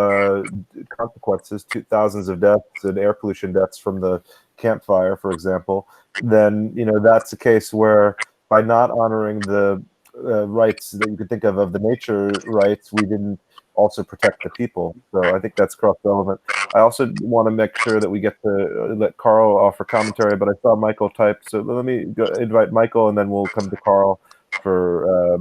Speaker 1: consequences, thousands of deaths and air pollution deaths from the campfire, for example, then that's a case where by not honoring the rights that you could think of the nature rights, we didn't also protect the people. So I think that's cross-relevant. I also want to make sure that we get to let Karl offer commentary, but I saw Michael type, so let me invite Michael, and then we'll come to Karl for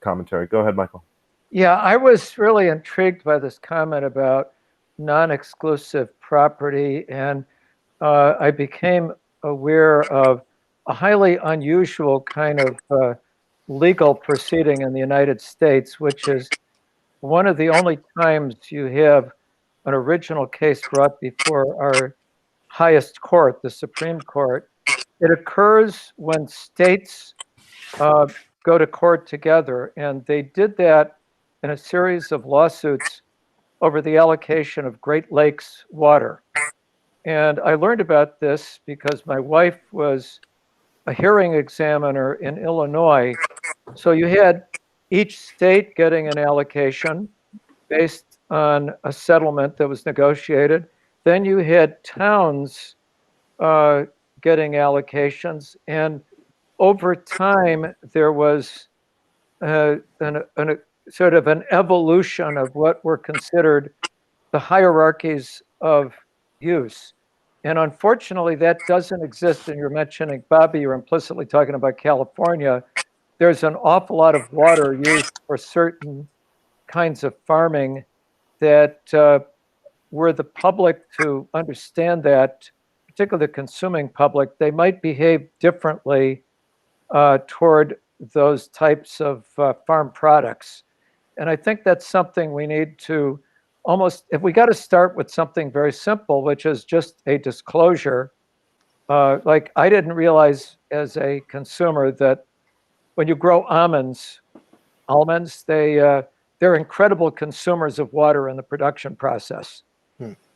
Speaker 1: commentary. Go ahead, Michael.
Speaker 9: Yeah, I was really intrigued by this comment about non-exclusive property, and I became aware of a highly unusual kind of legal proceeding in the United States, which is one of the only times you have an original case brought before our highest court, the Supreme Court. It occurs when states go to court together, and they did that in a series of lawsuits over the allocation of Great Lakes water. And I learned about this because my wife was a hearing examiner in Illinois. So you had each state getting an allocation based on a settlement that was negotiated. Then you had towns getting allocations. And over time, there was sort of an evolution of what were considered the hierarchies of use. And unfortunately, that doesn't exist. And you're mentioning, Bobby, you're implicitly talking about California. There's an awful lot of water used for certain kinds of farming that were the public to understand that, particularly the consuming public, they might behave differently toward those types of farm products. And I think that's something we need to if we got to start with something very simple, which is just a disclosure. Like I didn't realize as a consumer that when you grow almonds, they're incredible consumers of water in the production process.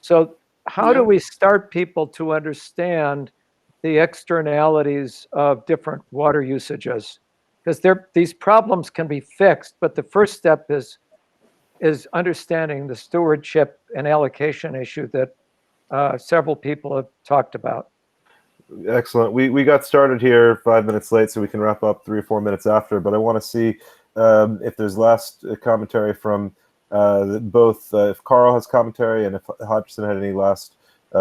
Speaker 9: So how do we start people to understand the externalities of different water usages? Because these problems can be fixed, but the first step is understanding the stewardship and allocation issue that several people have talked about.
Speaker 1: Excellent. We got started here 5 minutes late, so we can wrap up 3 or 4 minutes after, but I want to see if there's last commentary from both, if Karl has commentary and if Hodgson had any last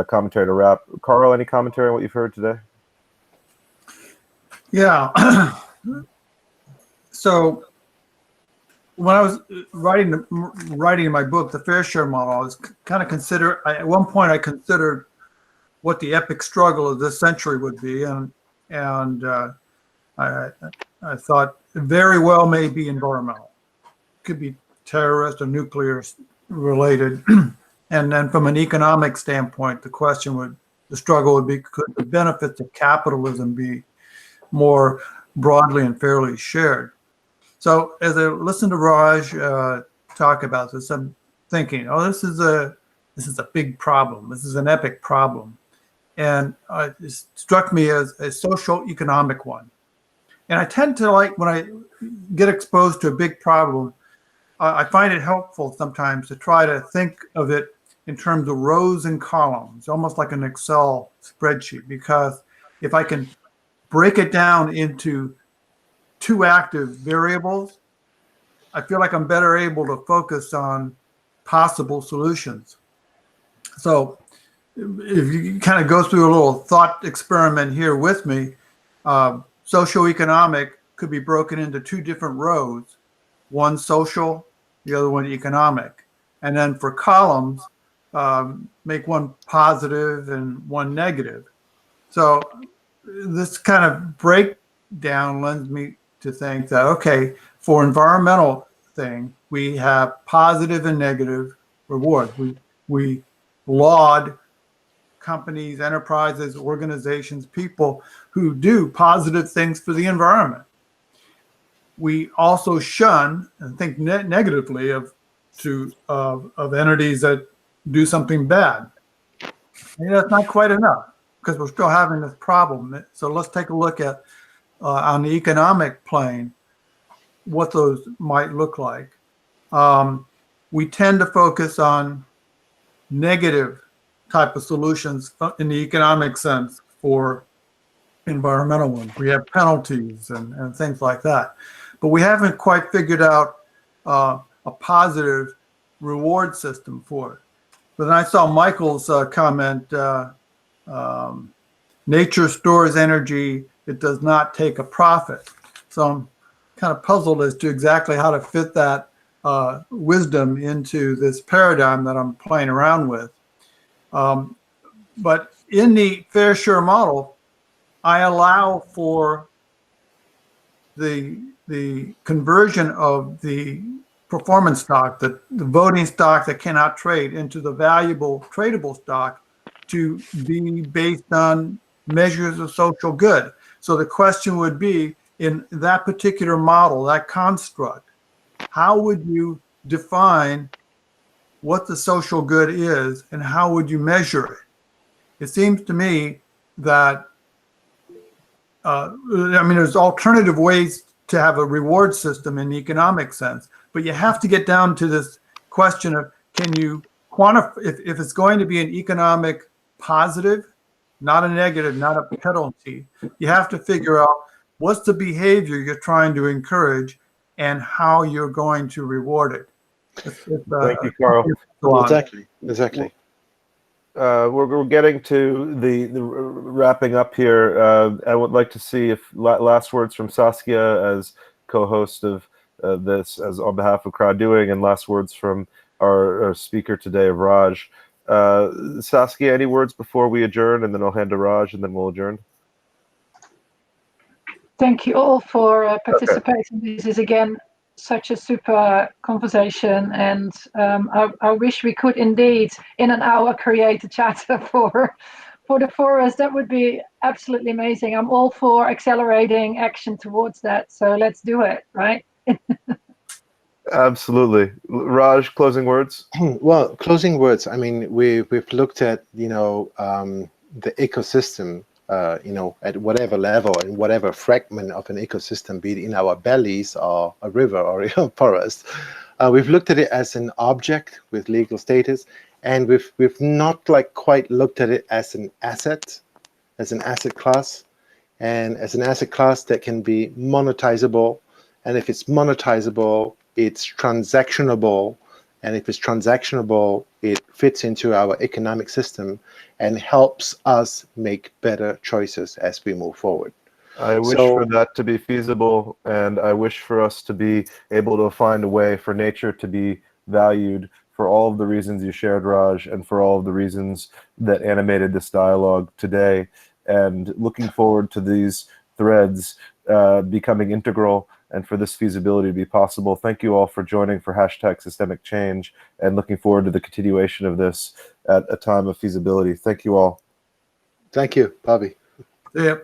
Speaker 1: commentary to wrap. Karl, any commentary on what you've heard today?
Speaker 12: Yeah. So when I was writing my book, The Fair Share Model, I was kind of at one point I considered what the epic struggle of this century would be, and I thought very well may be environmental. Could be terrorist or nuclear related. And then from an economic standpoint, the struggle would be, could the benefits of capitalism be more broadly and fairly shared? So as I listened to Raj talk about this, I'm thinking, oh, this is a big problem. This is an epic problem. and it struck me as a social economic one. And I tend to like, when I get exposed to a big problem, I find it helpful sometimes to try to think of it in terms of rows and columns, almost like an Excel spreadsheet, because if I can break it down into two active variables, I feel like I'm better able to focus on possible solutions. So if you kind of go through a little thought experiment here with me, socioeconomic could be broken into two different rows, one social, the other one economic. And then for columns, make one positive and one negative. So this kind of breakdown lends me to think that, okay, for environmental thing, we have positive and negative rewards. We laud companies, enterprises, organizations, people who do positive things for the environment. We also shun and think negatively of entities that do something bad. And that's not quite enough, because we're still having this problem. So let's take a look at on the economic plane what those might look like. We tend to focus on negative type of solutions in the economic sense for environmental ones. We have penalties and things like that. But we haven't quite figured out a positive reward system for it. But then I saw Michael's comment, nature stores energy, it does not take a profit. So I'm kind of puzzled as to exactly how to fit that wisdom into this paradigm that I'm playing around with. But in the fair share model, I allow for the conversion of the performance stock, the voting stock that cannot trade, into the valuable tradable stock to be based on measures of social good. So the question would be, in that particular model, that construct, how would you define what the social good is and how would you measure it? It seems to me that, there's alternative ways to have a reward system in the economic sense, but you have to get down to this question of, can you quantify, if it's going to be an economic positive, not a negative, not a penalty, you have to figure out what's the behavior you're trying to encourage and how you're going to reward it.
Speaker 1: Thank you, Karl.
Speaker 4: Exactly.
Speaker 1: We're getting to the wrapping up here. I would like to see if last words from Saskia as co-host of this, as on behalf of CrowdDoing, and last words from our speaker today, Raj. Saskia, any words before we adjourn, and then I'll hand to Raj, and then we'll adjourn.
Speaker 7: Thank you all for participating. Okay. This is again such a super conversation, and I wish we could indeed in an hour create a charter for the forest. That would be absolutely amazing. I'm all for accelerating action towards that, so let's do it, right?
Speaker 1: Absolutely. Raj, closing words?
Speaker 4: Well, closing words, I mean, we've looked at, the ecosystem, at whatever level and whatever fragment of an ecosystem, be it in our bellies or a river or a forest. We've looked at it as an object with legal status, and we've not quite looked at it as an asset class, and as an asset class that can be monetizable. And if it's monetizable, it's transactionable. And if it's transactionable, it fits into our economic system and helps us make better choices as we move forward.
Speaker 1: I wish for that to be feasible, and I wish for us to be able to find a way for nature to be valued for all of the reasons you shared, Raj, and for all of the reasons that animated this dialogue today. And looking forward to these threads becoming integral, and for this feasibility to be possible. Thank you all for joining for #SystemicChange, and looking forward to the continuation of this at a time of feasibility. Thank you all.
Speaker 4: Thank you, Bobby.
Speaker 12: Yeah.